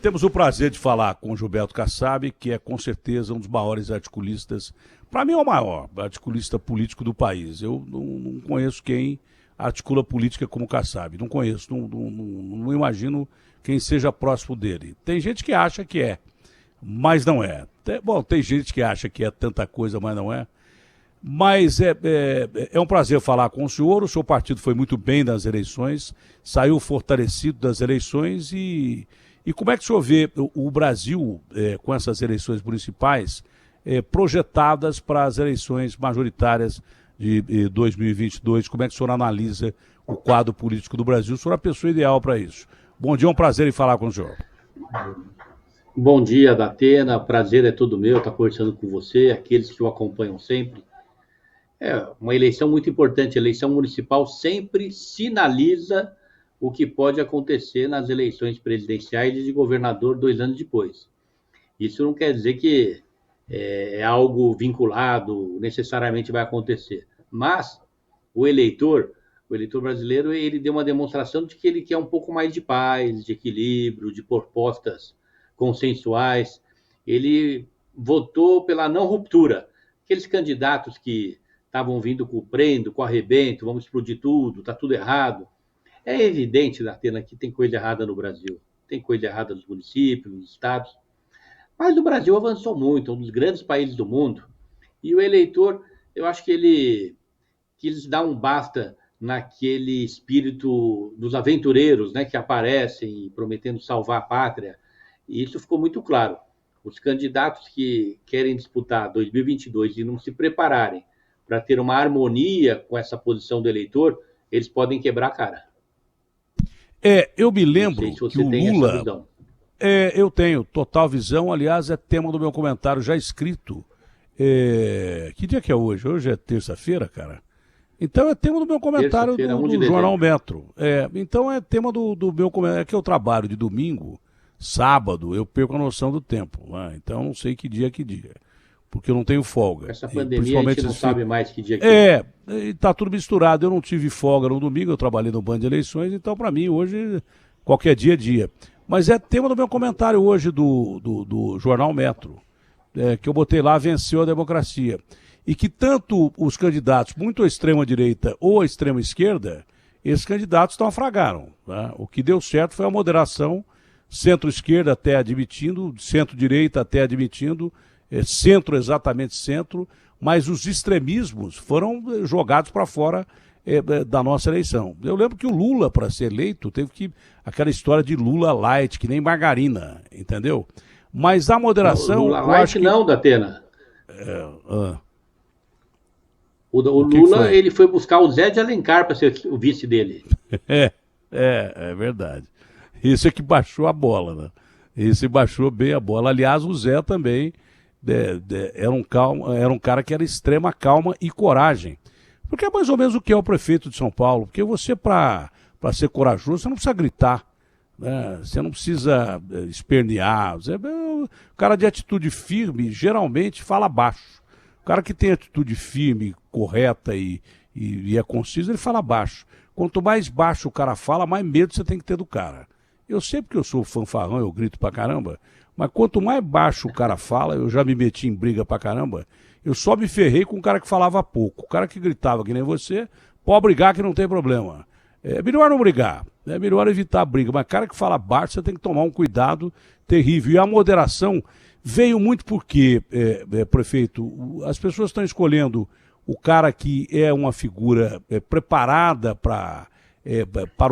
Temos o prazer de falar com o Gilberto Kassab, que é com certeza um dos maiores articulistas, para mim é o maior articulista político do país. Eu não conheço quem articula política como o Kassab, não conheço, não imagino quem seja próximo dele. Tem gente que acha que é, mas não é. Tem gente que acha que é tanta coisa, mas não é. Mas é um prazer falar com o seu partido foi muito bem nas eleições, saiu fortalecido das eleições e como é que o senhor vê o Brasil com essas eleições municipais projetadas para as eleições majoritárias de 2022, como é que o senhor analisa o quadro político do Brasil? O senhor é a pessoa ideal para isso. Bom dia, é um prazer em falar com o senhor. Bom dia, Datena, prazer é todo meu estar conversando com você, aqueles que o acompanham sempre. É uma eleição muito importante. A eleição municipal sempre sinaliza o que pode acontecer nas eleições presidenciais e de governador 2 anos depois. Isso não quer dizer que é algo vinculado, necessariamente vai acontecer. Mas o eleitor brasileiro, ele deu uma demonstração de que ele quer um pouco mais de paz, de equilíbrio, de propostas consensuais. Ele votou pela não ruptura. Aqueles candidatos que estavam vindo com o prendo, com o arrebento, vamos explodir tudo, está tudo errado. É evidente, Datena, que tem coisa errada no Brasil. Tem coisa errada nos municípios, nos estados. Mas o Brasil avançou muito, é um dos grandes países do mundo. E o eleitor, eu acho que ele quis dar um basta naquele espírito dos aventureiros, né, que aparecem prometendo salvar a pátria. E isso ficou muito claro. Os candidatos que querem disputar 2022 e não se prepararem para ter uma harmonia com essa posição do eleitor, eles podem quebrar a cara. Eu me lembro se você que o tem Lula... essa visão. Eu tenho total visão, aliás, é tema do meu comentário já escrito. Que dia que é hoje? Hoje é terça-feira, cara? Então é tema do meu comentário do Jornal Metro. Então é tema do meu comentário, é que eu trabalho de domingo, sábado, eu perco a noção do tempo. Né? Então eu não sei que dia é que dia. Porque eu não tenho folga. Essa pandemia a gente não sabe mais que dia que é. Tá tudo misturado. Eu não tive folga no domingo, eu trabalhei no Band de Eleições, então para mim hoje qualquer dia é dia. Mas é tema do meu comentário hoje do Jornal Metro, que eu botei lá, venceu a democracia. E que tanto os candidatos, muito à extrema-direita ou à extrema-esquerda, esses candidatos naufragaram. Né? O que deu certo foi a moderação, centro-esquerda até admitindo, centro-direita até admitindo, centro exatamente centro, mas os extremismos foram jogados para fora da nossa eleição. Eu lembro que o Lula, para ser eleito, teve que... aquela história de Lula light, que nem margarina, entendeu? Mas a moderação... Lula light não, Datena. O Lula, ele foi buscar o Zé de Alencar para ser o vice dele. É verdade. Isso é que baixou a bola, né? Esse baixou bem a bola. Aliás, o Zé também era um cara que era extrema calma e coragem. Porque é mais ou menos o que é o prefeito de São Paulo. Porque você, para ser corajoso, você não precisa gritar, né? Você não precisa espernear. O cara de atitude firme geralmente fala baixo. O cara que tem atitude firme, correta e é conciso, ele fala baixo. Quanto mais baixo o cara fala, mais medo você tem que ter do cara. Eu sei porque eu sou fanfarrão, eu grito pra caramba, mas quanto mais baixo o cara fala, eu já me meti em briga pra caramba, eu só me ferrei com o cara que falava pouco. O cara que gritava que nem você, pode brigar que não tem problema. É melhor não brigar, é melhor evitar a briga, mas cara que fala baixo, você tem que tomar um cuidado terrível. E a moderação veio muito porque, prefeito, as pessoas estão escolhendo o cara que é uma figura preparada para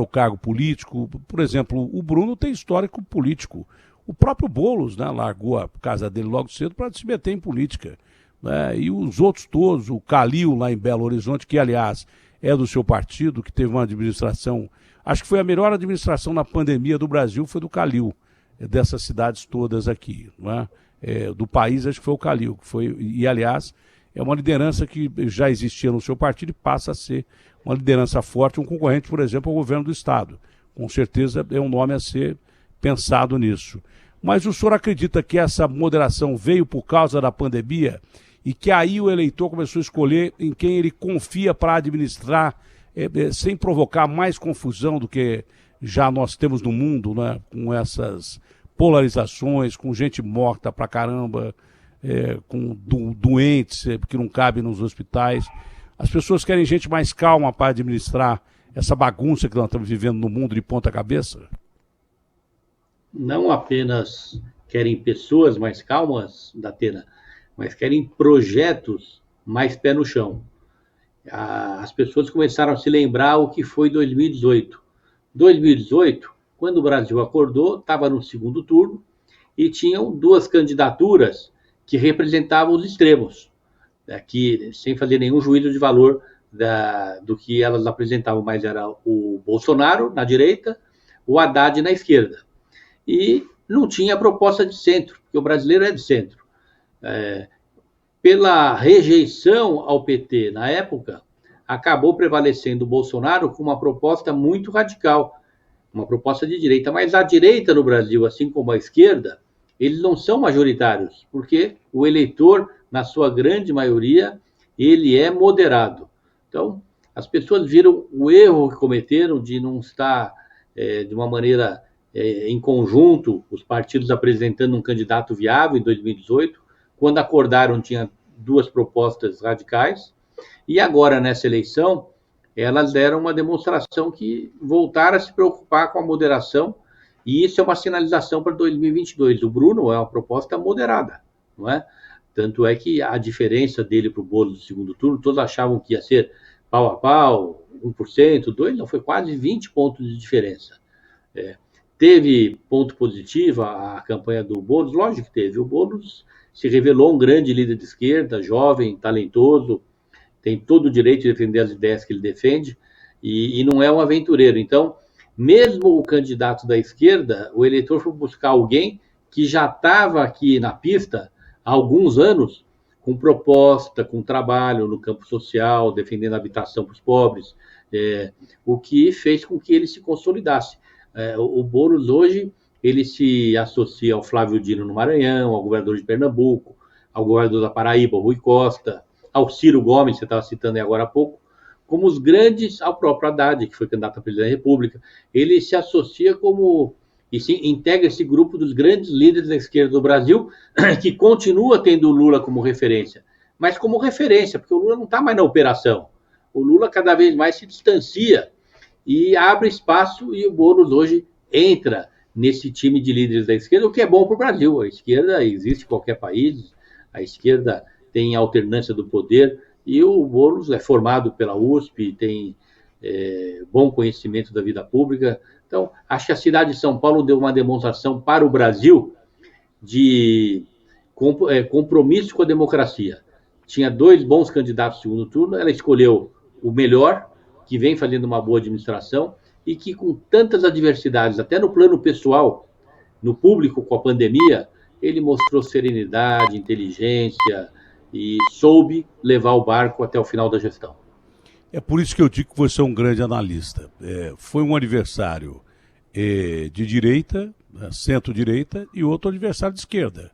o cargo político. Por exemplo, o Bruno tem histórico político. O próprio Boulos, né, largou a casa dele logo cedo para se meter em política. Né? E os outros todos, o Calil lá em Belo Horizonte, que aliás é do seu partido, que teve uma administração, acho que foi a melhor administração na pandemia do Brasil, foi do Calil, dessas cidades todas aqui. Né? Do país, acho que foi o Calil, que foi, e aliás, é uma liderança que já existia no seu partido e passa a ser uma liderança forte, um concorrente, por exemplo, ao governo do Estado. Com certeza é um nome a ser pensado nisso. Mas o senhor acredita que essa moderação veio por causa da pandemia e que aí o eleitor começou a escolher em quem ele confia para administrar sem provocar mais confusão do que já nós temos no mundo, né, com essas polarizações, com gente morta pra caramba, com doentes que não cabem nos hospitais. As pessoas querem gente mais calma para administrar essa bagunça que nós estamos vivendo no mundo de ponta cabeça? Não apenas querem pessoas mais calmas, Datena, mas querem projetos mais pé no chão. As pessoas começaram a se lembrar o que foi 2018. 2018, quando o Brasil acordou, estava no segundo turno e tinham duas candidaturas que representavam os extremos, que, sem fazer nenhum juízo de valor do que elas apresentavam, mas era o Bolsonaro na direita, o Haddad na esquerda. E não tinha proposta de centro, porque o brasileiro é de centro. Pela rejeição ao PT na época, acabou prevalecendo o Bolsonaro com uma proposta muito radical, uma proposta de direita. Mas a direita no Brasil, assim como a esquerda, eles não são majoritários, porque o eleitor, na sua grande maioria, ele é moderado. Então, as pessoas viram o erro que cometeram de não estar de uma maneira em conjunto, os partidos apresentando um candidato viável em 2018. Quando acordaram, tinha duas propostas radicais. E agora, nessa eleição, elas deram uma demonstração que voltaram a se preocupar com a moderação, e isso é uma sinalização para 2022. O Bruno é uma proposta moderada, não é? Tanto é que a diferença dele para o Boulos do segundo turno, todos achavam que ia ser pau a pau, 1%, 2%, não, foi quase 20 pontos de diferença. Teve ponto positivo a campanha do Boulos? Lógico que teve. O Boulos se revelou um grande líder de esquerda, jovem, talentoso, tem todo o direito de defender as ideias que ele defende, e não é um aventureiro. Então, mesmo o candidato da esquerda, o eleitor foi buscar alguém que já estava aqui na pista há alguns anos, com proposta, com trabalho no campo social, defendendo a habitação para os pobres, o que fez com que ele se consolidasse. O Boulos hoje, ele se associa ao Flávio Dino no Maranhão, ao governador de Pernambuco, ao governador da Paraíba, Rui Costa, ao Ciro Gomes, você estava citando aí agora há pouco, como os grandes, ao próprio Haddad, que foi candidato a presidente da República. Ele se associa como, e se integra esse grupo dos grandes líderes da esquerda do Brasil, que continua tendo o Lula como referência, mas como referência, porque o Lula não está mais na operação. O Lula cada vez mais se distancia e abre espaço, e o Boulos hoje entra nesse time de líderes da esquerda, o que é bom para o Brasil. A esquerda existe em qualquer país, a esquerda tem alternância do poder, e o Boulos é formado pela USP, tem bom conhecimento da vida pública. Então, acho que a cidade de São Paulo deu uma demonstração para o Brasil de compromisso com a democracia. Tinha dois bons candidatos no segundo turno, ela escolheu o melhor, que vem fazendo uma boa administração, e que com tantas adversidades, até no plano pessoal, no público com a pandemia, ele mostrou serenidade, inteligência, e soube levar o barco até o final da gestão. É por isso que eu digo que você é um grande analista. Foi um adversário de direita, centro-direita, e outro adversário de esquerda.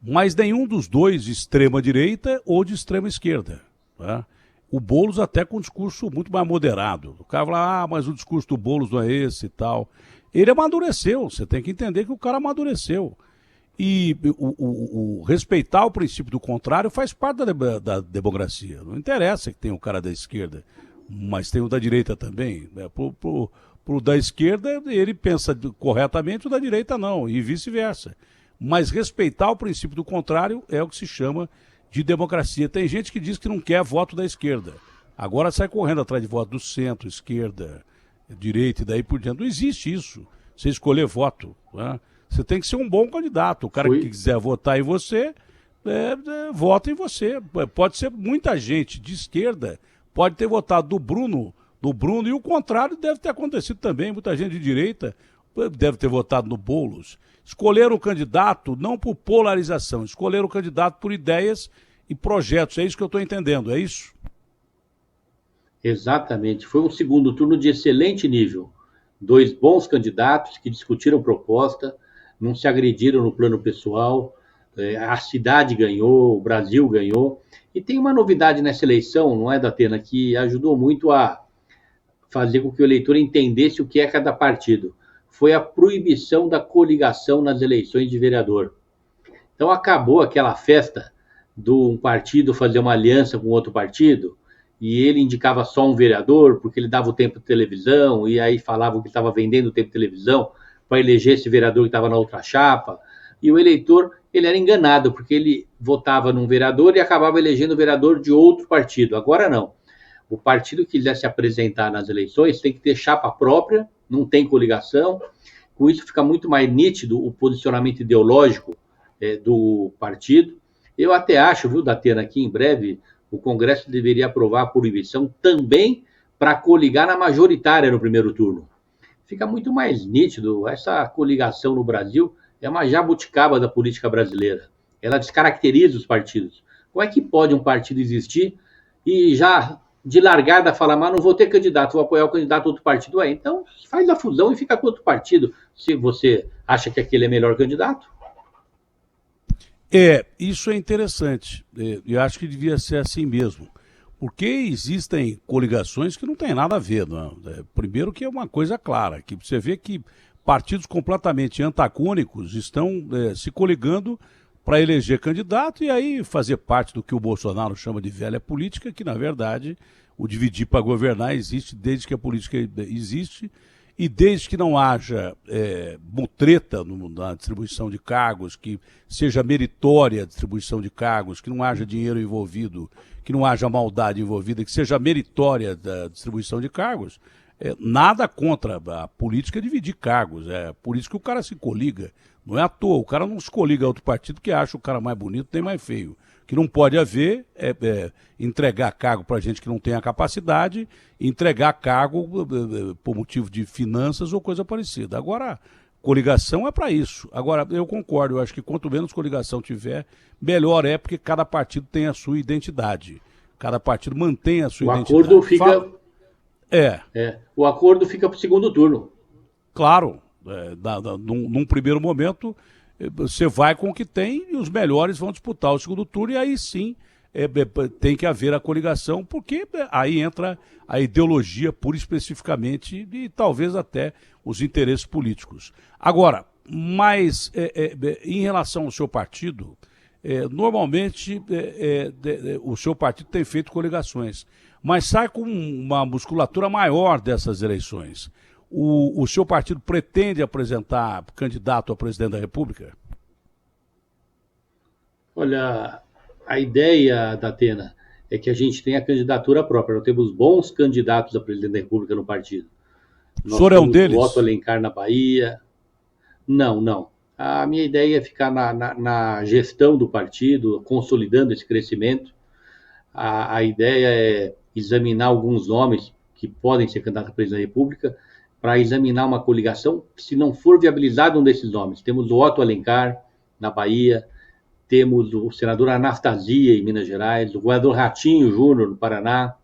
Mas nenhum dos dois de extrema-direita ou de extrema-esquerda. Tá? O Boulos até com um discurso muito mais moderado. O cara fala, mas o discurso do Boulos não é esse e tal. Ele amadureceu, você tem que entender que o cara amadureceu. E o respeitar o princípio do contrário faz parte da democracia. Não interessa que tenha o cara da esquerda, mas tem o da direita também. Pro da esquerda, ele pensa corretamente, o da direita não, e vice-versa. Mas respeitar o princípio do contrário é o que se chama de democracia. Tem gente que diz que não quer voto da esquerda. Agora sai correndo atrás de voto do centro, esquerda, direita e daí por diante. Não existe isso. Você escolher voto, né? Você tem que ser um bom candidato. O cara que quiser votar em você, vota em você. Pode ser muita gente de esquerda, pode ter votado do Bruno, e o contrário deve ter acontecido também. Muita gente de direita deve ter votado no Boulos. Escolheram o candidato não por polarização, escolheram o candidato por ideias e projetos. É isso que eu estou entendendo, é isso? Exatamente. Foi um segundo turno de excelente nível. Dois bons candidatos que discutiram proposta, não se agrediram no plano pessoal, a cidade ganhou, o Brasil ganhou. E tem uma novidade nessa eleição, não é, Datena, que ajudou muito a fazer com que o eleitor entendesse o que é cada partido. Foi a proibição da coligação nas eleições de vereador. Então acabou aquela festa de um partido fazer uma aliança com outro partido e ele indicava só um vereador porque ele dava o tempo de televisão e aí falava que estava vendendo o tempo de televisão para eleger esse vereador que estava na outra chapa. E o eleitor, ele era enganado porque ele votava num vereador e acabava elegendo o vereador de outro partido. Agora não. O partido que quiser se apresentar nas eleições tem que ter chapa própria, não tem coligação. Com isso fica muito mais nítido o posicionamento ideológico do partido. Eu até acho, viu, Datena, que em breve o Congresso deveria aprovar a proibição também para coligar na majoritária no primeiro turno. Fica muito mais nítido. Essa coligação no Brasil é uma jabuticaba da política brasileira. Ela descaracteriza os partidos. Como é que pode um partido existir e já de largada falar, mas não vou ter candidato, vou apoiar o candidato do outro partido? Então faz a fusão e fica com outro partido, se você acha que aquele é melhor candidato. Isso é interessante. Eu acho que devia ser assim mesmo. Porque existem coligações que não tem nada a ver. Não. Primeiro que é uma coisa clara, que você vê que partidos completamente antagônicos estão se coligando para eleger candidato e aí fazer parte do que o Bolsonaro chama de velha política, que na verdade o dividir para governar existe desde que a política existe. E desde que não haja mutreta na distribuição de cargos, que seja meritória a distribuição de cargos, que não haja dinheiro envolvido, que não haja maldade envolvida, que seja meritória a distribuição de cargos, nada contra a política dividir cargos. É por isso que o cara se coliga. Não é à toa, o cara não se coliga a outro partido que acha o cara mais bonito nem mais feio. O que não pode haver é entregar cargo para gente que não tem a capacidade, entregar cargo por motivo de finanças ou coisa parecida. Agora, coligação é para isso. Agora, eu concordo, eu acho que quanto menos coligação tiver, melhor é, porque cada partido tem a sua identidade. Cada partido mantém a sua identidade. O acordo fica... O acordo fica para o segundo turno. Claro. Num primeiro momento, você vai com o que tem e os melhores vão disputar o segundo turno e aí sim tem que haver a coligação, porque aí entra a ideologia pura e especificamente e talvez até os interesses políticos. Agora, mas em relação ao seu partido, normalmente o seu partido tem feito coligações, mas sai com uma musculatura maior dessas eleições. O seu partido pretende apresentar candidato a presidente da República? Olha, a ideia, Datena, é que a gente tenha candidatura própria. Nós temos bons candidatos a presidente da República no partido. O senhor é um deles? O Otto Alencar na Bahia. Não. A minha ideia é ficar na gestão do partido, consolidando esse crescimento. A ideia é examinar alguns nomes que podem ser candidatos a presidente da República, para examinar uma coligação, se não for viabilizado um desses nomes. Temos o Otto Alencar, na Bahia, temos o senador Anastasia, em Minas Gerais, o governador Ratinho Júnior, no Paraná,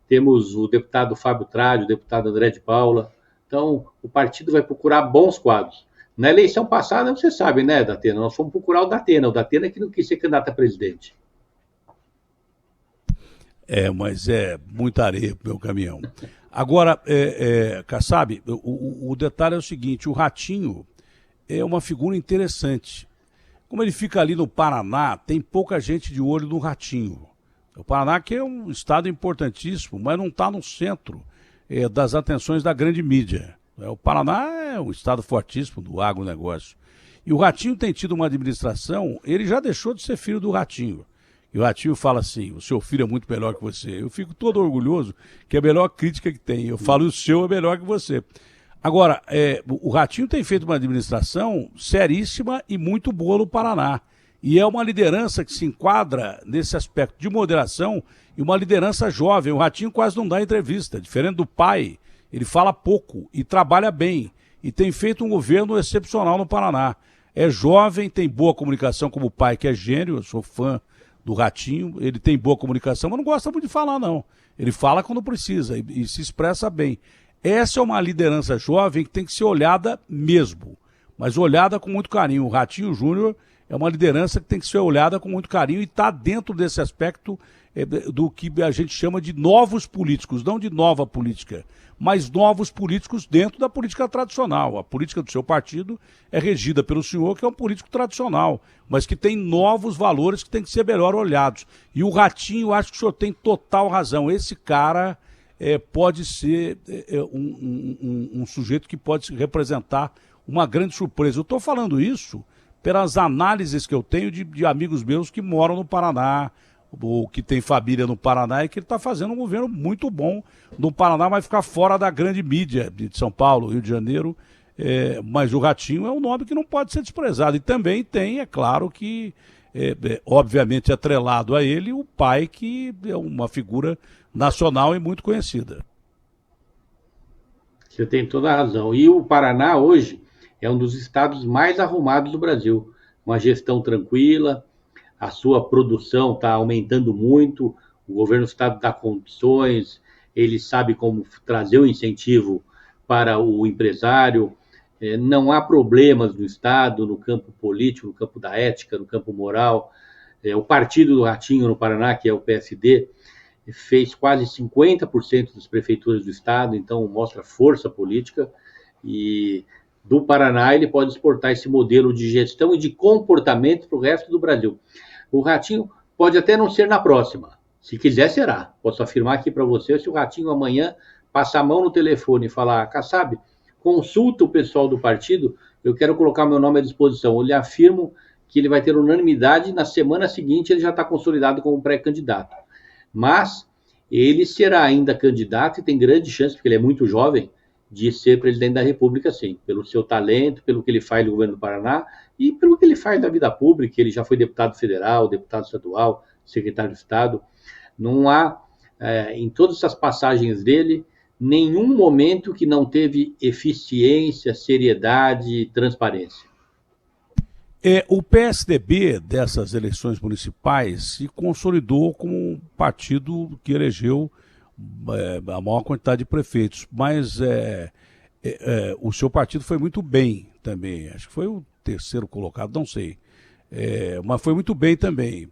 temos o deputado Fábio Tradi, o deputado André de Paula. Então, o partido vai procurar bons quadros. Na eleição passada, você sabe, né, Datena? Nós fomos procurar o Datena que não quis ser candidato a presidente. Mas é muita areia pro meu caminhão. Agora, Kassab, o detalhe é o seguinte, o Ratinho é uma figura interessante. Como ele fica ali no Paraná, tem pouca gente de olho no Ratinho. O Paraná que é um estado importantíssimo, mas não está no centro das atenções da grande mídia. O Paraná é um estado fortíssimo do agronegócio. E o Ratinho tem tido uma administração, ele já deixou de ser filho do Ratinho. E o Ratinho fala assim, o seu filho é muito melhor que você. Eu fico todo orgulhoso, que é a melhor crítica que tem. Eu falo, o seu é melhor que você. Agora, o Ratinho tem feito uma administração seríssima e muito boa no Paraná. E é uma liderança que se enquadra nesse aspecto de moderação e uma liderança jovem. O Ratinho quase não dá entrevista, diferente do pai. Ele fala pouco e trabalha bem. E tem feito um governo excepcional no Paraná. É jovem, tem boa comunicação como o pai, que é gênio, eu sou fã do Ratinho, ele tem boa comunicação, mas não gosta muito de falar, não. Ele fala quando precisa e se expressa bem. Essa é uma liderança jovem que tem que ser olhada mesmo, mas olhada com muito carinho. O Ratinho Júnior é uma liderança que tem que ser olhada com muito carinho e está dentro desse aspecto do que a gente chama de novos políticos, não de nova política, mas novos políticos dentro da política tradicional. A política do seu partido é regida pelo senhor, que é um político tradicional, mas que tem novos valores que têm que ser melhor olhados. E o Ratinho, acho que o senhor tem total razão. Esse cara pode ser um sujeito que pode representar uma grande surpresa. Eu estou falando isso pelas análises que eu tenho de amigos meus que moram no Paraná, ou que tem família no Paraná, e que ele está fazendo um governo muito bom no Paraná, vai ficar fora da grande mídia de São Paulo, Rio de Janeiro, mas o Ratinho é um nome que não pode ser desprezado. E também tem, é claro que, obviamente atrelado a ele, o pai, que é uma figura nacional e muito conhecida. Você tem toda a razão. E o Paraná hoje é um dos estados mais arrumados do Brasil. Uma gestão tranquila, a sua produção está aumentando muito, o governo do estado dá condições, ele sabe como trazer o incentivo para o empresário, não há problemas no estado, no campo político, no campo da ética, no campo moral. O partido do Ratinho no Paraná, que é o PSD, fez quase 50% das prefeituras do estado, então mostra força política, e do Paraná ele pode exportar esse modelo de gestão e de comportamento para o resto do Brasil. O Ratinho pode até não ser na próxima, se quiser será. Posso afirmar aqui para você, se o Ratinho amanhã passar a mão no telefone e falar, Kassab, consulta o pessoal do partido, eu quero colocar meu nome à disposição. Eu lhe afirmo que ele vai ter unanimidade, na semana seguinte ele já está consolidado como pré-candidato. Mas ele será ainda candidato e tem grande chance, porque ele é muito jovem, de ser presidente da República, sim, pelo seu talento, pelo que ele faz no governo do Paraná e pelo que ele faz da vida pública. Ele já foi deputado federal, deputado estadual, secretário de Estado. Não há, em todas essas passagens dele, nenhum momento que não teve eficiência, seriedade e transparência. O PSDB dessas eleições municipais se consolidou como um partido que elegeu a maior quantidade de prefeitos, mas o seu partido foi muito bem também, acho que foi o terceiro colocado, não sei, mas foi muito bem também,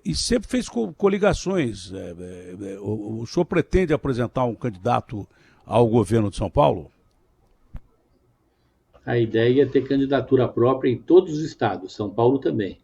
e sempre fez coligações. O senhor pretende apresentar um candidato ao governo de São Paulo? A ideia é ter candidatura própria em todos os estados, São Paulo também.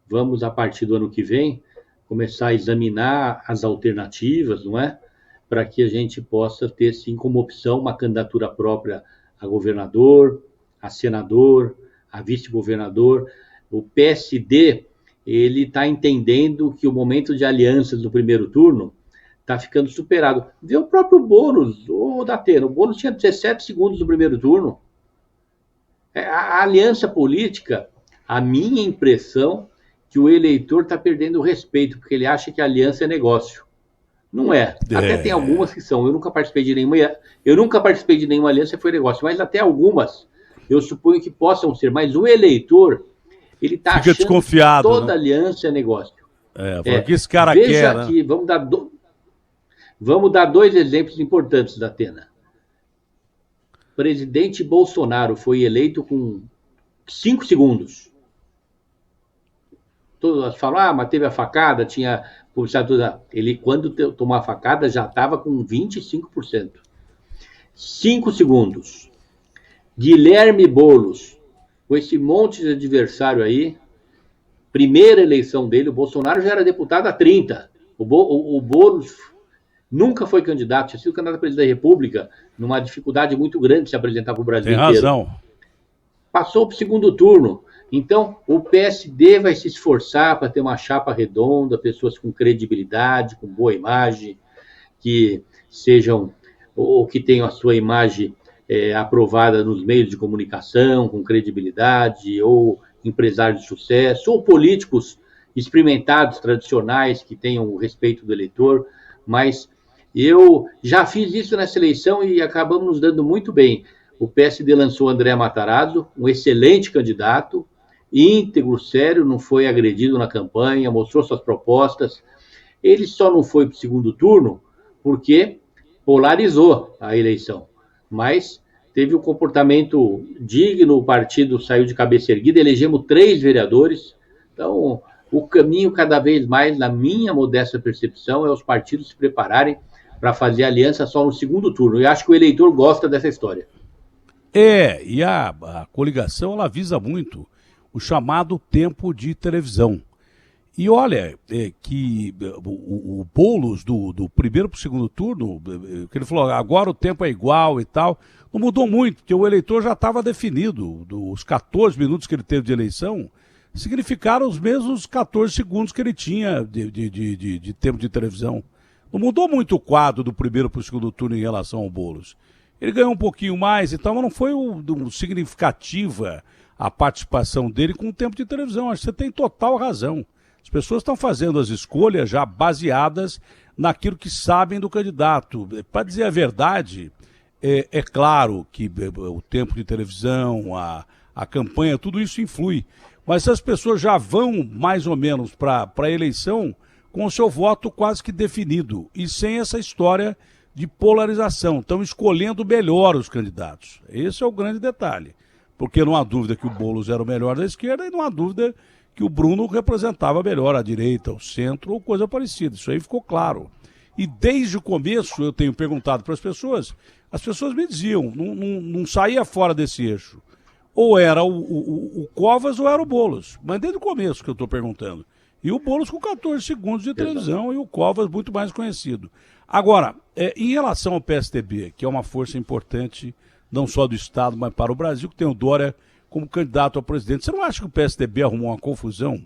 Vamos, a partir do ano que vem, começar a examinar as alternativas, não é? Para que a gente possa ter, sim, como opção uma candidatura própria a governador, a senador, a vice-governador. O PSD, ele está entendendo que o momento de alianças no primeiro turno está ficando superado. Vê o próprio Boulos, Datena, o Boulos tinha 17 segundos no primeiro turno. A aliança política, a minha impressão, que o eleitor está perdendo o respeito, porque ele acha que a aliança é negócio. Não é. Até tem algumas que são. Eu nunca participei de nenhuma aliança, foi negócio, mas até algumas eu suponho que possam ser. Mas o eleitor, ele está achando desconfiado, que toda né? aliança é negócio. O que esse cara veja quer, aqui, né? Vamos dar dois exemplos importantes, Datena. Presidente Bolsonaro foi eleito com 5 segundos. Todos falam, mas teve a facada, tinha publicidade toda. Ele, quando tomou a facada, já estava com 25%. 5 segundos. Guilherme Boulos, com esse monte de adversário aí, primeira eleição dele, o Bolsonaro já era deputado há 30. O Boulos nunca foi candidato, tinha sido candidato a presidente da República, numa dificuldade muito grande de se apresentar para o Brasil inteiro. Tem razão. Passou para o segundo turno. Então, o PSD vai se esforçar para ter uma chapa redonda, pessoas com credibilidade, com boa imagem, que sejam, ou que tenham a sua imagem aprovada nos meios de comunicação, com credibilidade, ou empresários de sucesso, ou políticos experimentados, tradicionais, que tenham o respeito do eleitor. Mas eu já fiz isso nessa eleição e acabamos nos dando muito bem. O PSD lançou André Matarazzo, um excelente candidato, íntegro, sério, não foi agredido na campanha, mostrou suas propostas. Ele só não foi para o segundo turno porque polarizou a eleição. Mas teve um comportamento digno, o partido saiu de cabeça erguida, elegemos 3 vereadores. Então, o caminho cada vez mais, na minha modesta percepção, é os partidos se prepararem para fazer aliança só no segundo turno. E acho que o eleitor gosta dessa história. E a coligação, ela visa muito o chamado tempo de televisão. E olha, que o Boulos do primeiro para o segundo turno, que ele falou, agora o tempo é igual e tal, não mudou muito, porque o eleitor já estava definido. Os 14 minutos que ele teve de eleição significaram os mesmos 14 segundos que ele tinha de tempo de televisão. Não mudou muito o quadro do primeiro para o segundo turno em relação ao Boulos. Ele ganhou um pouquinho mais e tal, mas não foi significativa a participação dele com o tempo de televisão. Acho que você tem total razão. As pessoas estão fazendo as escolhas já baseadas naquilo que sabem do candidato. Para dizer a verdade, é claro que o tempo de televisão, a campanha, tudo isso influi. Mas as pessoas já vão mais ou menos para a eleição com o seu voto quase que definido e sem essa história de polarização. Estão escolhendo melhor os candidatos. Esse é o grande detalhe. Porque não há dúvida que o Boulos era o melhor da esquerda e não há dúvida que o Bruno representava melhor a direita, o centro ou coisa parecida. Isso aí ficou claro. E desde o começo eu tenho perguntado para as pessoas me diziam, não saía fora desse eixo. Ou era o Covas ou era o Boulos. Mas desde o começo que eu estou perguntando. E o Boulos com 14 segundos de televisão e o Covas muito mais conhecido. Agora, em relação ao PSDB, que é uma força importante, não só do Estado, mas para o Brasil, que tem o Dória como candidato a presidente. Você não acha que o PSDB arrumou uma confusão?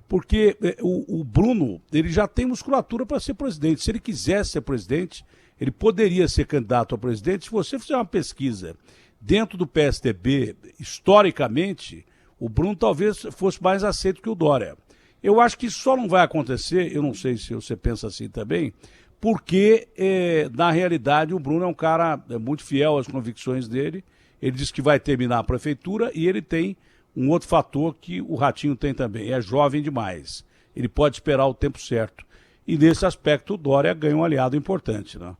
Porque o Bruno, ele já tem musculatura para ser presidente. Se ele quisesse ser presidente, ele poderia ser candidato a presidente. Se você fizer uma pesquisa dentro do PSDB, historicamente, o Bruno talvez fosse mais aceito que o Dória. Eu acho que isso só não vai acontecer, eu não sei se você pensa assim também, porque, na realidade, o Bruno é um cara muito fiel às convicções dele. Ele diz que vai terminar a prefeitura e ele tem um outro fator que o Ratinho tem também. É jovem demais. Ele pode esperar o tempo certo. E nesse aspecto o Dória ganha um aliado importante, né?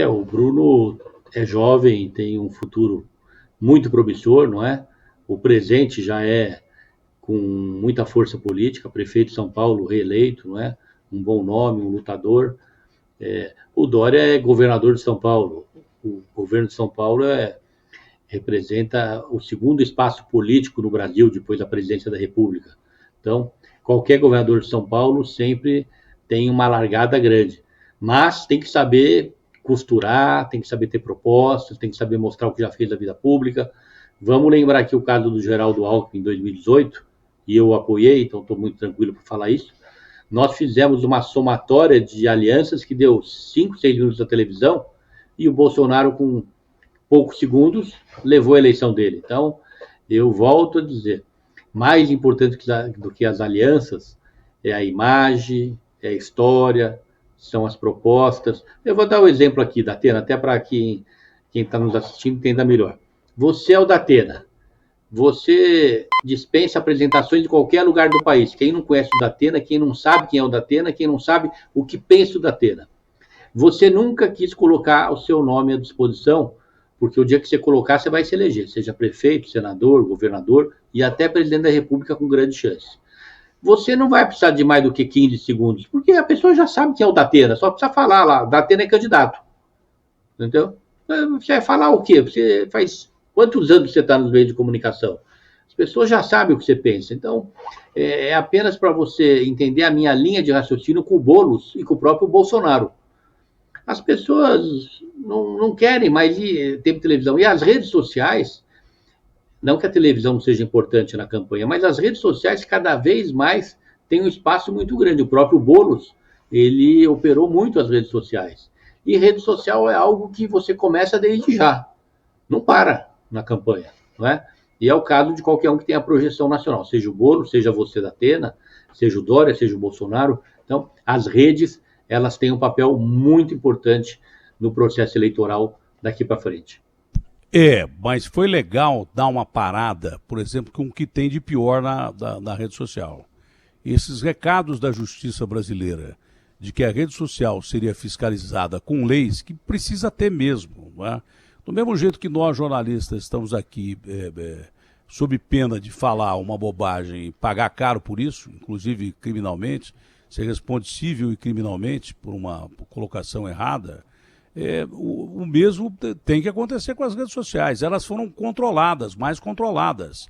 O Bruno é jovem, tem um futuro muito promissor, não é? O presente já é com muita força política, prefeito de São Paulo reeleito, não é? Um bom nome, um lutador. O Dória é governador de São Paulo. O governo de São Paulo representa o segundo espaço político no Brasil, depois da presidência da República. Então, qualquer governador de São Paulo sempre tem uma largada grande. Mas tem que saber costurar, tem que saber ter propostas, tem que saber mostrar o que já fez da vida pública. Vamos lembrar aqui o caso do Geraldo Alckmin em 2018, e eu apoiei, então estou muito tranquilo para falar isso. Nós fizemos uma somatória de alianças que deu 5, 6 minutos da televisão, e o Bolsonaro, com poucos segundos, levou a eleição dele. Então, eu volto a dizer, mais importante do que as alianças é a imagem, é a história, são as propostas. Eu vou dar um exemplo aqui, Datena, até para quem está nos assistindo entenda melhor. Você é o Datena. Você dispensa apresentações de qualquer lugar do país. Quem não conhece o Datena, quem não sabe quem é o Datena, quem não sabe o que pensa o Datena. Você nunca quis colocar o seu nome à disposição, porque o dia que você colocar, você vai se eleger, seja prefeito, senador, governador e até presidente da República com grande chance. Você não vai precisar de mais do que 15 segundos, porque a pessoa já sabe quem é o Datena, só precisa falar lá, Datena é candidato. Entendeu? Você vai falar o quê? Você faz quantos anos você está nos meios de comunicação? As pessoas já sabem o que você pensa. Então, é apenas para você entender a minha linha de raciocínio com o Boulos e com o próprio Bolsonaro. As pessoas não querem mais ter televisão. E as redes sociais, não que a televisão não seja importante na campanha, mas as redes sociais cada vez mais têm um espaço muito grande. O próprio Boulos, ele operou muito as redes sociais. E rede social é algo que você começa desde já. Não para na campanha, não é? E é o caso de qualquer um que tenha projeção nacional, seja o Boulos, seja você da Atena, seja o Dória, seja o Bolsonaro. Então, as redes, elas têm um papel muito importante no processo eleitoral daqui para frente. Mas foi legal dar uma parada, por exemplo, com o que tem de pior na rede social. Esses recados da justiça brasileira, de que a rede social seria fiscalizada com leis, que precisa ter mesmo, não é? Do mesmo jeito que nós, jornalistas, estamos aqui sob pena de falar uma bobagem e pagar caro por isso, inclusive criminalmente, você responde civil e criminalmente por uma colocação errada, o mesmo tem que acontecer com as redes sociais. Elas foram controladas, mais controladas,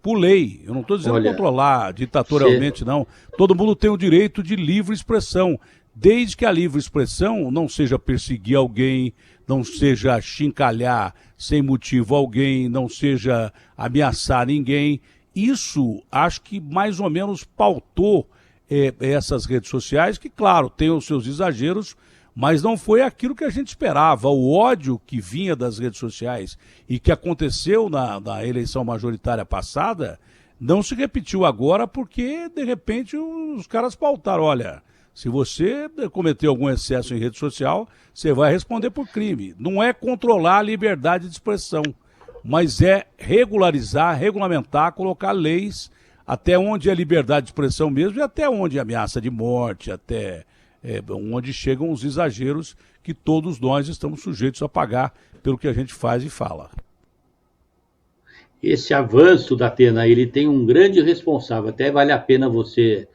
por lei. Eu não estou dizendo controlar ditatorialmente, não. Todo mundo tem o direito de livre expressão, desde que a livre expressão não seja perseguir alguém, não seja chincalhar sem motivo alguém, não seja ameaçar ninguém. Isso, acho que mais ou menos pautou essas redes sociais, que, claro, tem os seus exageros, mas não foi aquilo que a gente esperava. O ódio que vinha das redes sociais e que aconteceu na eleição majoritária passada não se repetiu agora porque, de repente, os caras pautaram. Olha, se você cometeu algum excesso em rede social, você vai responder por crime. Não é controlar a liberdade de expressão, mas é regularizar, regulamentar, colocar leis até onde é liberdade de expressão mesmo e até onde é ameaça de morte, até onde chegam os exageros que todos nós estamos sujeitos a pagar pelo que a gente faz e fala. Esse avanço da Atena, ele tem um grande responsável. Até vale a pena você,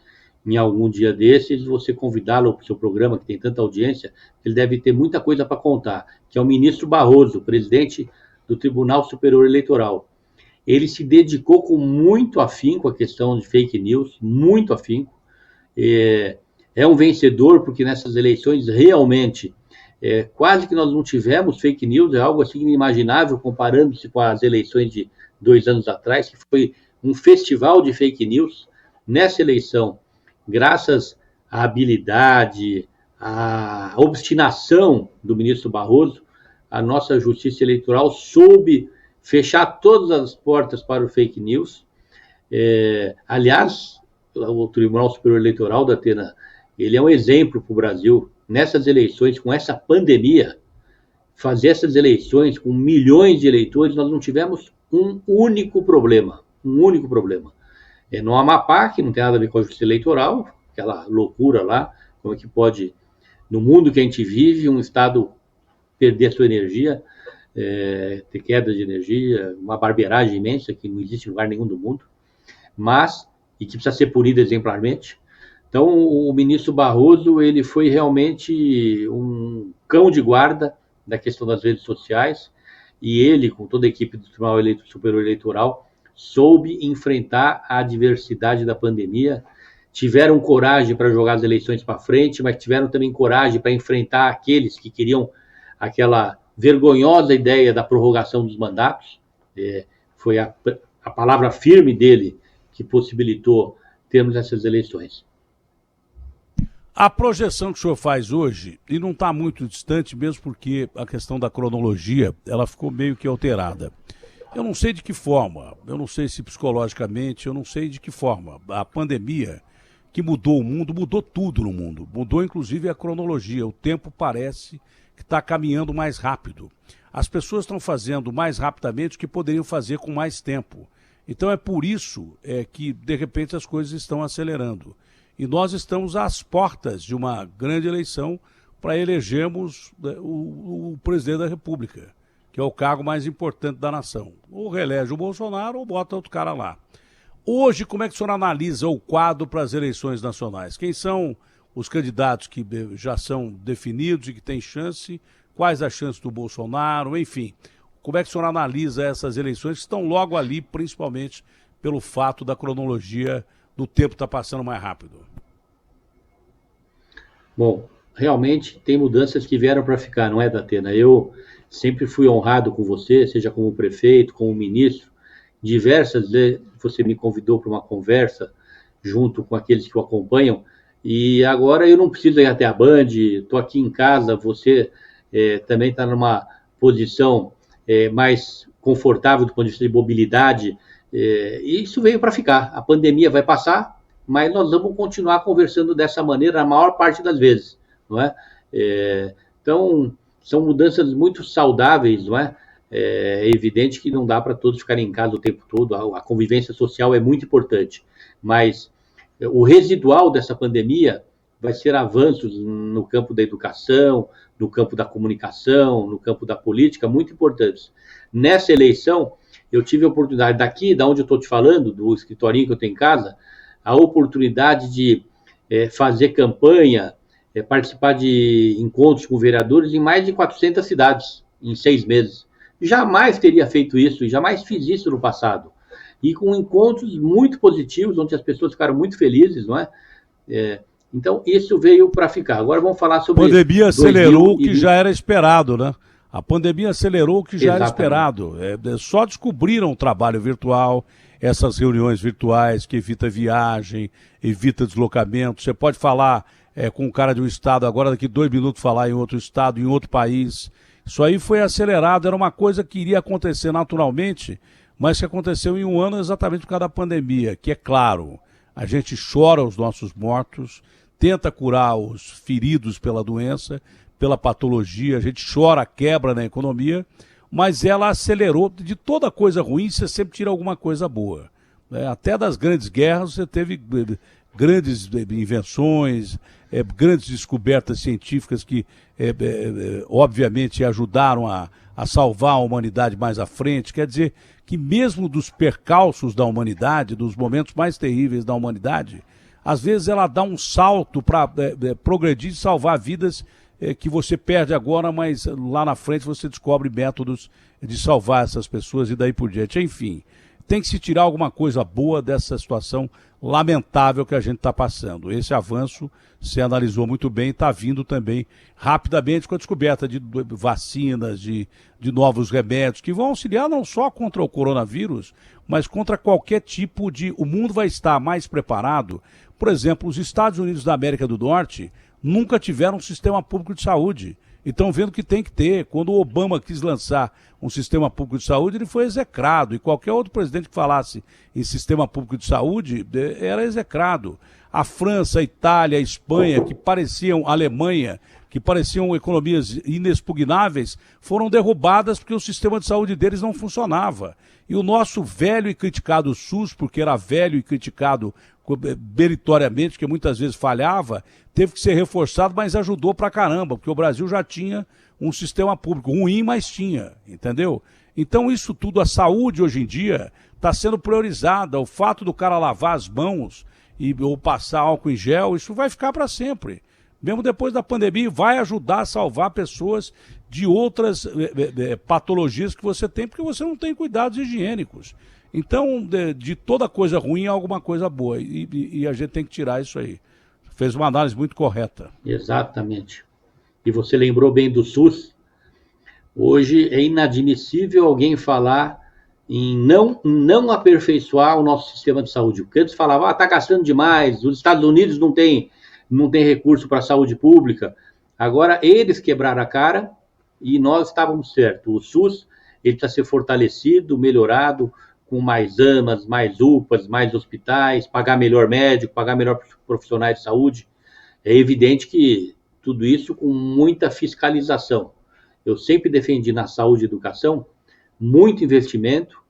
em algum dia desses, você convidá-lo para o seu programa, que tem tanta audiência, ele deve ter muita coisa para contar, que é o ministro Barroso, presidente do Tribunal Superior Eleitoral. Ele se dedicou com muito afinco à questão de fake news, muito afinco. É um vencedor, porque nessas eleições, realmente, quase que nós não tivemos fake news, é algo assim inimaginável, comparando-se com as eleições de 2 anos atrás, que foi um festival de fake news. Nessa eleição, graças à habilidade, à obstinação do ministro Barroso, a nossa justiça eleitoral soube fechar todas as portas para o fake news. Aliás, o Tribunal Superior Eleitoral da Atena, ele é um exemplo para o Brasil. Nessas eleições, com essa pandemia, fazer essas eleições com milhões de eleitores, nós não tivemos um único problema. No Amapá, que não tem nada a ver com a justiça eleitoral, aquela loucura lá, como é que pode, no mundo que a gente vive, um Estado perder a sua energia, ter queda de energia, uma barbeiragem imensa que não existe em lugar nenhum do mundo, e que precisa ser punida exemplarmente. Então, o ministro Barroso, ele foi realmente um cão de guarda da questão das redes sociais, e ele, com toda a equipe do Tribunal Superior Eleitoral, soube enfrentar a adversidade da pandemia, tiveram coragem para jogar as eleições para frente, mas tiveram também coragem para enfrentar aqueles que queriam aquela vergonhosa ideia da prorrogação dos mandatos. Foi a palavra firme dele que possibilitou termos essas eleições. A projeção que o senhor faz hoje, e não está muito distante mesmo porque a questão da cronologia, ela ficou meio que alterada. Eu não sei de que forma, eu não sei se psicologicamente, eu não sei de que forma. A pandemia que mudou o mundo, mudou tudo no mundo. Mudou inclusive a cronologia. O tempo parece que está caminhando mais rápido. As pessoas estão fazendo mais rapidamente o que poderiam fazer com mais tempo. Então é por isso que, de repente, as coisas estão acelerando. E nós estamos às portas de uma grande eleição para elegermos o presidente da República, que é o cargo mais importante da nação. Ou reelege o Bolsonaro ou bota outro cara lá. Hoje, como é que o senhor analisa o quadro para as eleições nacionais? Quem são os candidatos que já são definidos e que têm chance? Quais as chances do Bolsonaro? Enfim, como é que o senhor analisa essas eleições que estão logo ali, principalmente pelo fato da cronologia do tempo estar passando mais rápido? Bom, realmente tem mudanças que vieram para ficar, não é, Datena? Eu sempre fui honrado com você, seja como prefeito, como ministro. Diversas vezes você me convidou para uma conversa junto com aqueles que o acompanham, e agora eu não preciso ir até a Band, estou aqui em casa, você também está numa posição mais confortável do ponto de vista de mobilidade, e isso veio para ficar. A pandemia vai passar, mas nós vamos continuar conversando dessa maneira a maior parte das vezes, não é? Então, são mudanças muito saudáveis, não é? É evidente que não dá para todos ficarem em casa o tempo todo, a convivência social é muito importante, mas o residual dessa pandemia vai ser avanços no campo da educação, no campo da comunicação, no campo da política, muito importantes. Nessa eleição, eu tive a oportunidade daqui, da onde eu estou te falando, do escritorinho que eu tenho em casa, a oportunidade de fazer campanha, participar de encontros com vereadores em mais de 400 cidades, em 6 meses. Jamais teria feito isso, jamais fiz isso no passado. E com encontros muito positivos, onde as pessoas ficaram muito felizes, não é? Então, isso veio para ficar. Agora vamos falar sobre... A pandemia acelerou o que já era esperado, né? A pandemia acelerou o que já era esperado. Só descobriram o trabalho virtual, essas reuniões virtuais que evita viagem, evita deslocamento. Você pode falar com um cara de um estado, agora daqui 2 minutos falar em outro estado, em outro país. Isso aí foi acelerado, era uma coisa que iria acontecer naturalmente, mas que aconteceu em um ano exatamente por causa da pandemia, que é claro, a gente chora os nossos mortos, tenta curar os feridos pela doença, pela patologia, a gente chora a quebra na economia, mas ela acelerou. De toda coisa ruim, você sempre tira alguma coisa boa. Até das grandes guerras, você teve grandes invenções, grandes descobertas científicas que, obviamente, ajudaram a salvar a humanidade mais à frente. Quer dizer que mesmo dos percalços da humanidade, dos momentos mais terríveis da humanidade, às vezes ela dá um salto para progredir e salvar vidas que você perde agora, mas lá na frente você descobre métodos de salvar essas pessoas e daí por diante. Enfim, tem que se tirar alguma coisa boa dessa situação lamentável que a gente está passando. Esse avanço se analisou muito bem, está vindo também rapidamente com a descoberta de vacinas, de novos remédios, que vão auxiliar não só contra o coronavírus, mas contra qualquer tipo de... O mundo vai estar mais preparado. Por exemplo, os Estados Unidos da América do Norte nunca tiveram um sistema público de saúde. E estão vendo que tem que ter. Quando o Obama quis lançar um sistema público de saúde, ele foi execrado. E qualquer outro presidente que falasse em sistema público de saúde era execrado. A França, a Itália, a Espanha, que pareciam, a Alemanha, que pareciam economias inexpugnáveis, foram derrubadas porque o sistema de saúde deles não funcionava. E o nosso velho e criticado SUS, porque era velho e criticado meritoriamente, porque muitas vezes falhava, teve que ser reforçado, mas ajudou pra caramba, porque o Brasil já tinha um sistema público ruim, mas tinha, entendeu? Então isso tudo, a saúde hoje em dia está sendo priorizada, o fato do cara lavar as mãos ou passar álcool em gel, isso vai ficar para sempre. Mesmo depois da pandemia, vai ajudar a salvar pessoas de outras patologias que você tem, porque você não tem cuidados higiênicos. Então, de toda coisa ruim, há alguma coisa boa. E a gente tem que tirar isso aí. Fez uma análise muito correta. Exatamente. E você lembrou bem do SUS. Hoje é inadmissível alguém falar em não aperfeiçoar o nosso sistema de saúde. Porque antes falava, está gastando demais, os Estados Unidos não tem recurso para a saúde pública. Agora eles quebraram a cara e nós estávamos certos. O SUS ele precisa ser fortalecido, melhorado, com mais AMAs, mais UPAs, mais hospitais, pagar melhor médico, pagar melhor profissionais de saúde. É evidente que tudo isso com muita fiscalização. Eu sempre defendi na saúde e educação muito investimento,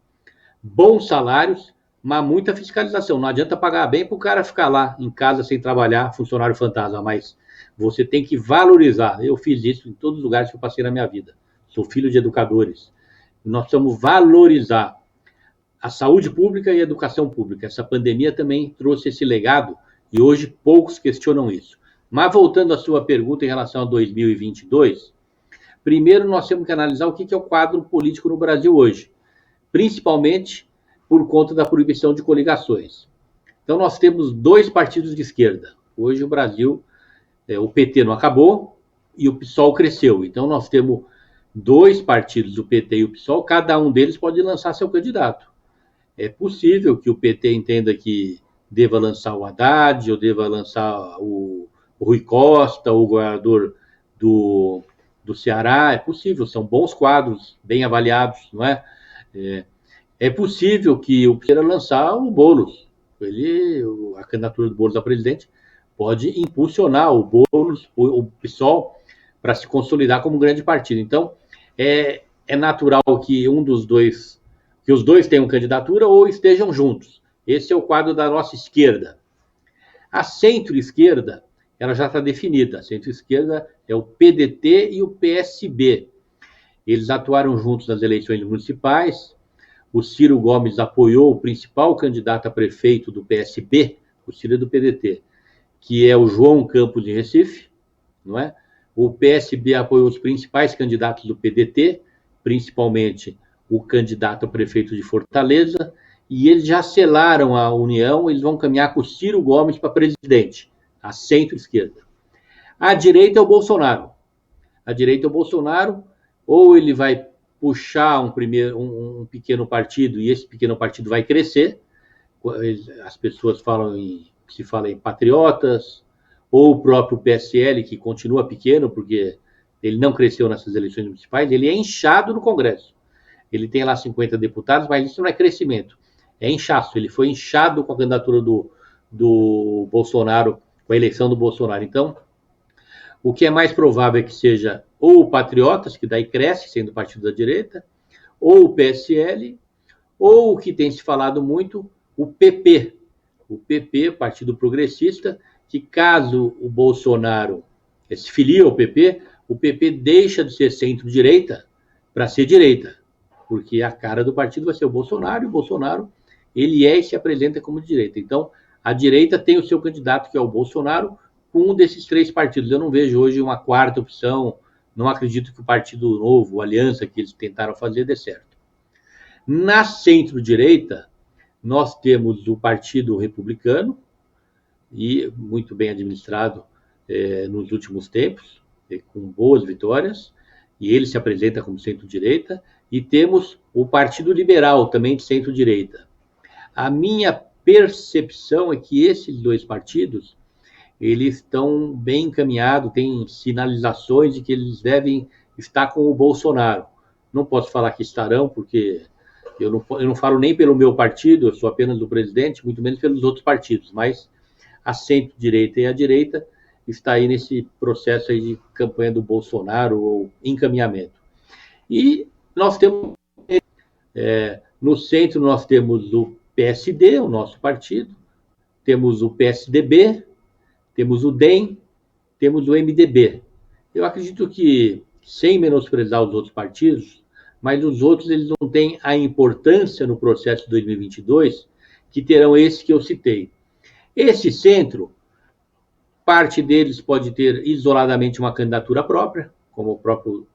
bons salários, mas muita fiscalização. Não adianta pagar bem para o cara ficar lá em casa sem trabalhar, funcionário fantasma, mas você tem que valorizar. Eu fiz isso em todos os lugares que eu passei na minha vida. Sou filho de educadores. Nós precisamos valorizar a saúde pública e a educação pública. Essa pandemia também trouxe esse legado e hoje poucos questionam isso. Mas voltando à sua pergunta em relação a 2022, primeiro nós temos que analisar o que é o quadro político no Brasil hoje, principalmente por conta da proibição de coligações. Então nós temos 2 partidos de esquerda. Hoje o Brasil, o PT não acabou e o PSOL cresceu. Então nós temos 2 partidos, o PT e o PSOL, cada um deles pode lançar seu candidato. É possível que o PT entenda que deva lançar o Haddad, ou deva lançar o Rui Costa, o governador do Ceará. É possível, são bons quadros, bem avaliados, não é? É possível que o queira lançar o Boulos. A candidatura do Boulos a presidente pode impulsionar o Boulos, o PSOL, para se consolidar como grande partido. Então, é natural que que os dois tenham candidatura ou estejam juntos. Esse é o quadro da nossa esquerda. A centro-esquerda, ela já está definida. A centro-esquerda é o PDT e o PSB. Eles atuaram juntos nas eleições municipais. O Ciro Gomes apoiou o principal candidato a prefeito do PSB, o Ciro é do PDT, que é o João Campos de Recife, não é? O PSB apoiou os principais candidatos do PDT, principalmente o candidato a prefeito de Fortaleza, e eles já selaram a união, eles vão caminhar com o Ciro Gomes para presidente, a centro-esquerda. A direita é o Bolsonaro. A direita é o Bolsonaro, ou ele vai puxar um pequeno partido, e esse pequeno partido vai crescer. As pessoas se fala em patriotas, ou o próprio PSL, que continua pequeno, porque ele não cresceu nessas eleições municipais, ele é inchado no Congresso. Ele tem lá 50 deputados, mas isso não é crescimento, é inchaço. Ele foi inchado com a candidatura do Bolsonaro, com a eleição do Bolsonaro. Então, o que é mais provável é que seja ou o Patriotas, que daí cresce, sendo partido da direita, ou o PSL, ou o que tem se falado muito, o PP. O PP, Partido Progressista, que caso o Bolsonaro se filie ao PP, o PP deixa de ser centro-direita para ser direita, porque a cara do partido vai ser o Bolsonaro, e o Bolsonaro ele é e se apresenta como de direita. Então, a direita tem o seu candidato, que é o Bolsonaro, com um desses três partidos. Eu não vejo hoje uma quarta opção, não acredito que o Partido Novo, a aliança que eles tentaram fazer, dê certo. Na centro-direita, nós temos o Partido Republicano, e muito bem administrado nos últimos tempos, com boas vitórias, e ele se apresenta como centro-direita, e temos o Partido Liberal, também de centro-direita. A minha percepção é que esses dois partidos, eles estão bem encaminhados, tem sinalizações de que eles devem estar com o Bolsonaro. Não posso falar que estarão, porque eu não falo nem pelo meu partido, eu sou apenas o presidente, muito menos pelos outros partidos, mas a centro-direita e a direita está aí nesse processo aí de campanha do Bolsonaro, ou encaminhamento. E nós temos, no centro nós temos o PSD, o nosso partido, temos o PSDB, temos o DEM, temos o MDB. Eu acredito que, sem menosprezar os outros partidos, mas os outros eles não têm a importância no processo de 2022 que terão esses que eu citei. Esse centro, parte deles pode ter isoladamente uma candidatura própria, como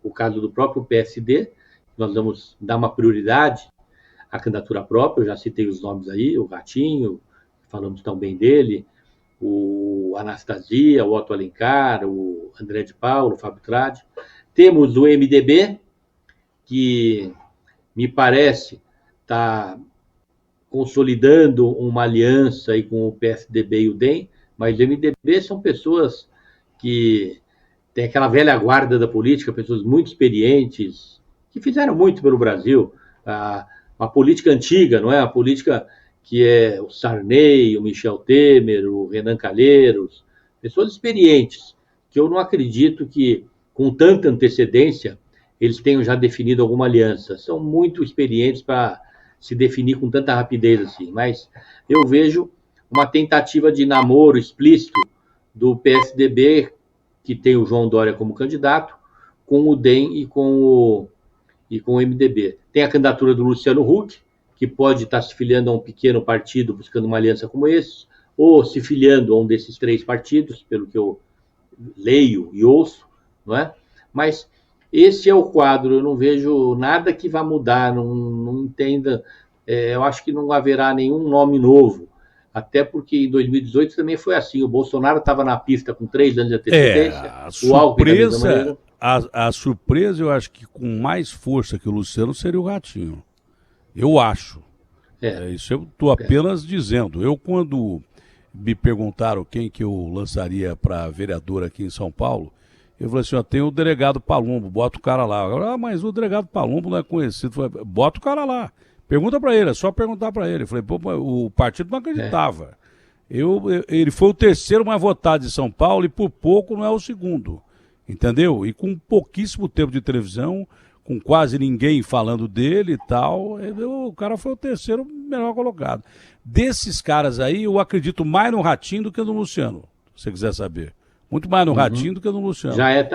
o caso do próprio PSD. Nós vamos dar uma prioridade à candidatura própria, eu já citei os nomes aí, o Ratinho, falamos tão bem dele, o Anastasia, o Otto Alencar, o André de Paulo, o Fábio Tradi. Temos o MDB, que me parece está consolidando uma aliança aí com o PSDB e o DEM, mas o MDB são pessoas que têm aquela velha guarda da política, pessoas muito experientes, que fizeram muito pelo Brasil, uma política antiga, não é? A política que é o Sarney, o Michel Temer, o Renan Calheiros, pessoas experientes, que eu não acredito que, com tanta antecedência, eles tenham já definido alguma aliança. São muito experientes para se definir com tanta rapidez assim, mas eu vejo uma tentativa de namoro explícito do PSDB, que tem o João Dória como candidato, com o DEM e com o MDB. Tem a candidatura do Luciano Huck, que pode estar se filiando a um pequeno partido buscando uma aliança como esse, ou se filiando a um desses três partidos, pelo que eu leio e ouço, não é? Mas esse é o quadro, eu não vejo nada que vá mudar, não entenda, eu acho que não haverá nenhum nome novo, até porque em 2018 também foi assim, o Bolsonaro estava na pista com 3 anos de antecedência, o Alckmin da mesma maneira. A surpresa, eu acho que com mais força que o Luciano seria o Ratinho. Eu acho. Isso eu estou apenas dizendo. Eu, quando me perguntaram quem que eu lançaria para vereador aqui em São Paulo, eu falei assim, tem o delegado Palumbo, bota o cara lá. Mas o delegado Palumbo não é conhecido. Eu falei, bota o cara lá. Pergunta para ele, é só perguntar para ele. Eu falei, o partido não acreditava. Ele foi o terceiro mais votado de São Paulo e por pouco não é o segundo. Entendeu? E com pouquíssimo tempo de televisão, com quase ninguém falando dele e tal, o cara foi o terceiro melhor colocado. Desses caras aí, eu acredito mais no Ratinho do que no Luciano, se você quiser saber. Muito mais no Uhum. Ratinho do que no Luciano. Já é,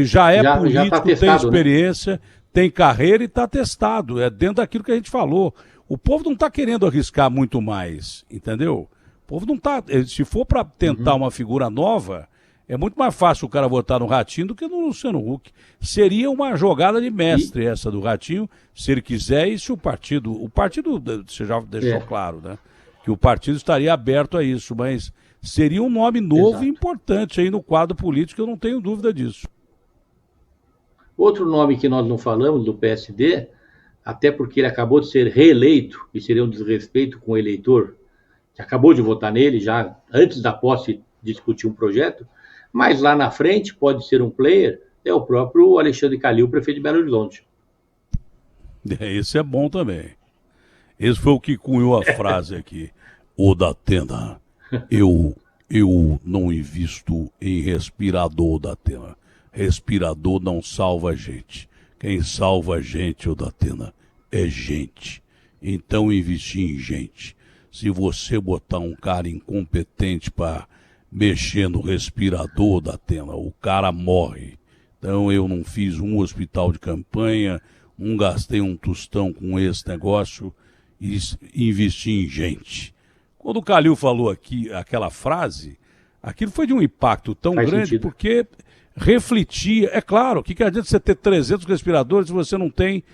Já é já tá político, tem testado, né? experiência, tem carreira e está testado. É dentro daquilo que a gente falou. O povo não está querendo arriscar muito mais, entendeu? O povo não está. Se for para tentar Uhum. uma figura nova, é muito mais fácil o cara votar no Ratinho do que no Luciano Huck. Seria uma jogada de mestre essa do Ratinho, se ele quiser, e se o partido. O partido, você já deixou claro, né? Que o partido estaria aberto a isso, mas seria um nome novo e Exato. importante aí no quadro político, eu não tenho dúvida disso. Outro nome que nós não falamos do PSD, até porque ele acabou de ser reeleito e seria um desrespeito com o eleitor que acabou de votar nele já antes da posse discutir um projeto, mas lá na frente pode ser um player, é o próprio Alexandre Calil, prefeito de Belo Horizonte. Esse é bom também. Esse foi o que cunhou a frase aqui. O Datena, eu não invisto em respirador, Datena. Respirador não salva a gente. Quem salva a gente, o Datena, é gente. Então investir em gente. Se você botar um cara incompetente para mexer no respirador, Datena, o cara morre. Então eu não fiz um hospital de campanha, não gastei um tostão com esse negócio e investi em gente. Quando o Calil falou aqui aquela frase, aquilo foi de um impacto tão Faz grande sentido. porque refletia. É claro, o que adianta você ter 300 respiradores se você não tem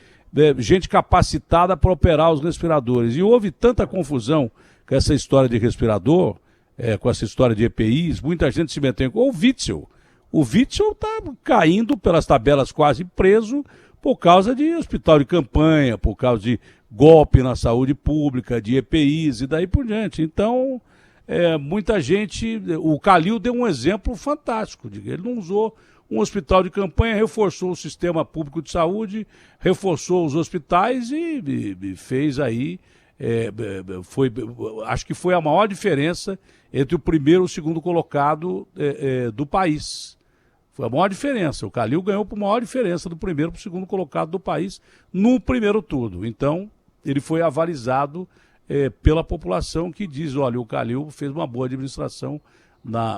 gente capacitada para operar os respiradores? E houve tanta confusão com essa história de respirador, com essa história de EPIs, muita gente se meteu com o Witzel. O Witzel está caindo pelas tabelas, quase preso, por causa de hospital de campanha, por causa de golpe na saúde pública, de EPIs e daí por diante. Então, muita gente... O Calil deu um exemplo fantástico. Ele não usou um hospital de campanha, reforçou o sistema público de saúde, reforçou os hospitais e fez aí... acho que foi a maior diferença entre o primeiro e o segundo colocado do país. Foi a maior diferença. O Calil ganhou por maior diferença do primeiro para o segundo colocado do país no primeiro turno. Então, ele foi avalizado pela população que diz, olha, o Calil fez uma boa administração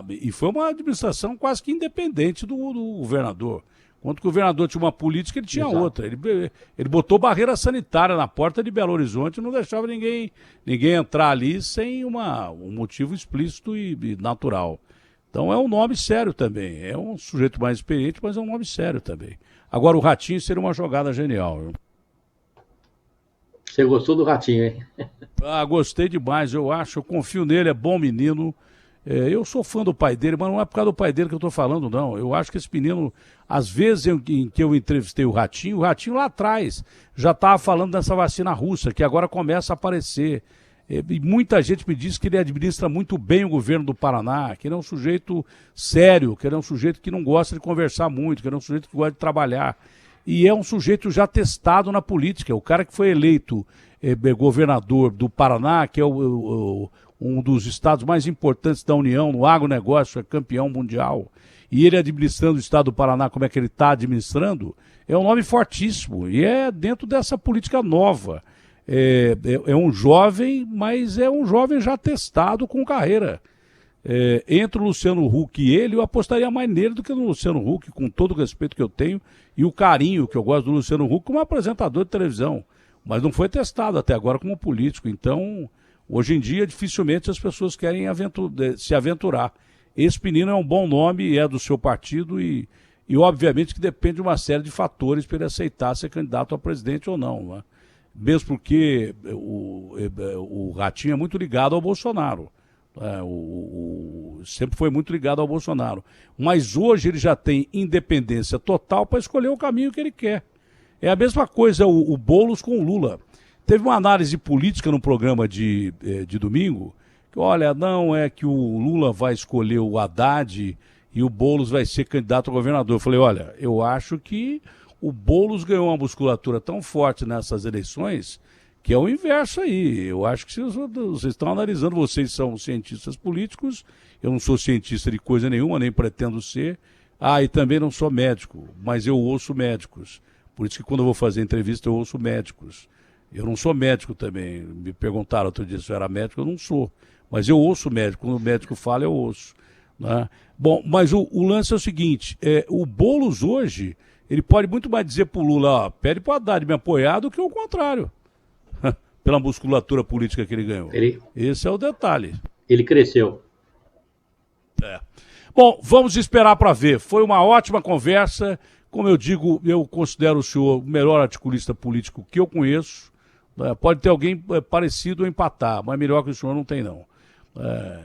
e foi uma administração quase que independente do governador. Quando o governador tinha uma política, ele tinha outra. Ele botou barreira sanitária na porta de Belo Horizonte e não deixava ninguém entrar ali sem um motivo explícito e natural. Então é um nome sério também. É um sujeito mais experiente, mas é um nome sério também. Agora, o Ratinho seria uma jogada genial. Viu? Você gostou do Ratinho, hein? Gostei demais, eu confio nele, é bom menino. Eu sou fã do pai dele, mas não é por causa do pai dele que eu estou falando, não. Eu acho que esse menino, às vezes em que eu entrevistei o Ratinho lá atrás já estava falando dessa vacina russa, que agora começa a aparecer. E muita gente me diz que ele administra muito bem o governo do Paraná, que ele é um sujeito sério, que ele é um sujeito que não gosta de conversar muito, que ele é um sujeito que gosta de trabalhar. E é um sujeito já testado na política. O cara que foi eleito governador do Paraná, que é um dos estados mais importantes da União, no agronegócio, é campeão mundial, e ele administrando o estado do Paraná, como é que ele está administrando, é um nome fortíssimo. E é dentro dessa política nova. É um jovem, mas é um jovem já testado com carreira. Entre o Luciano Huck e ele, eu apostaria mais nele do que no Luciano Huck, com todo o respeito que eu tenho e o carinho que eu gosto do Luciano Huck como apresentador de televisão. Mas não foi testado até agora como político. Então, hoje em dia, dificilmente as pessoas querem se aventurar. Esse menino é um bom nome, é do seu partido e obviamente que depende de uma série de fatores para ele aceitar ser candidato a presidente ou não, né? Mesmo porque o Ratinho é muito ligado ao Bolsonaro. Sempre foi muito ligado ao Bolsonaro. Mas hoje ele já tem independência total para escolher o caminho que ele quer. É a mesma coisa o Boulos com o Lula. Teve uma análise política no programa de domingo, que olha, não é que o Lula vai escolher o Haddad e o Boulos vai ser candidato a governador. Eu falei, olha, eu acho que o Boulos ganhou uma musculatura tão forte nessas eleições que é o inverso aí. Eu acho que vocês estão analisando, vocês são cientistas políticos, eu não sou cientista de coisa nenhuma, nem pretendo ser. E também não sou médico, mas eu ouço médicos. Por isso que quando eu vou fazer entrevista eu ouço médicos. Eu não sou médico também. Me perguntaram outro dia se eu era médico, eu não sou. Mas eu ouço médico. Quando o médico fala, eu ouço. né? Bom, mas o lance é o seguinte, o Boulos hoje, ele pode muito mais dizer pro Lula, ó, pede pro Haddad me apoiar do que o contrário, pela musculatura política que ele ganhou. Esse é o detalhe. Ele cresceu. Bom, vamos esperar para ver. Foi uma ótima conversa. Como eu digo, eu considero o senhor o melhor articulista político que eu conheço. Pode ter alguém parecido ou empatar, mas melhor que o senhor não tem, não.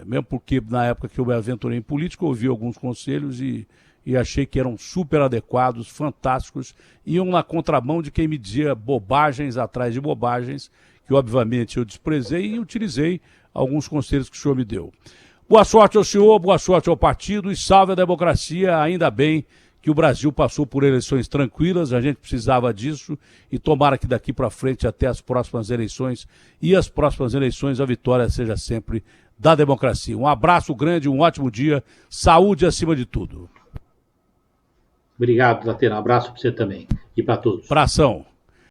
Mesmo porque na época que eu me aventurei em política, eu ouvi alguns conselhos e achei que eram super adequados, fantásticos, iam na contramão de quem me dizia bobagens atrás de bobagens, que obviamente eu desprezei e utilizei alguns conselhos que o senhor me deu. Boa sorte ao senhor, boa sorte ao partido e salve a democracia. Ainda bem que o Brasil passou por eleições tranquilas, a gente precisava disso e tomara que daqui para frente até as próximas eleições e as próximas eleições a vitória seja sempre da democracia. Um abraço grande, um ótimo dia, saúde acima de tudo. Obrigado, Datena. Um abraço para você também e para todos. Abração.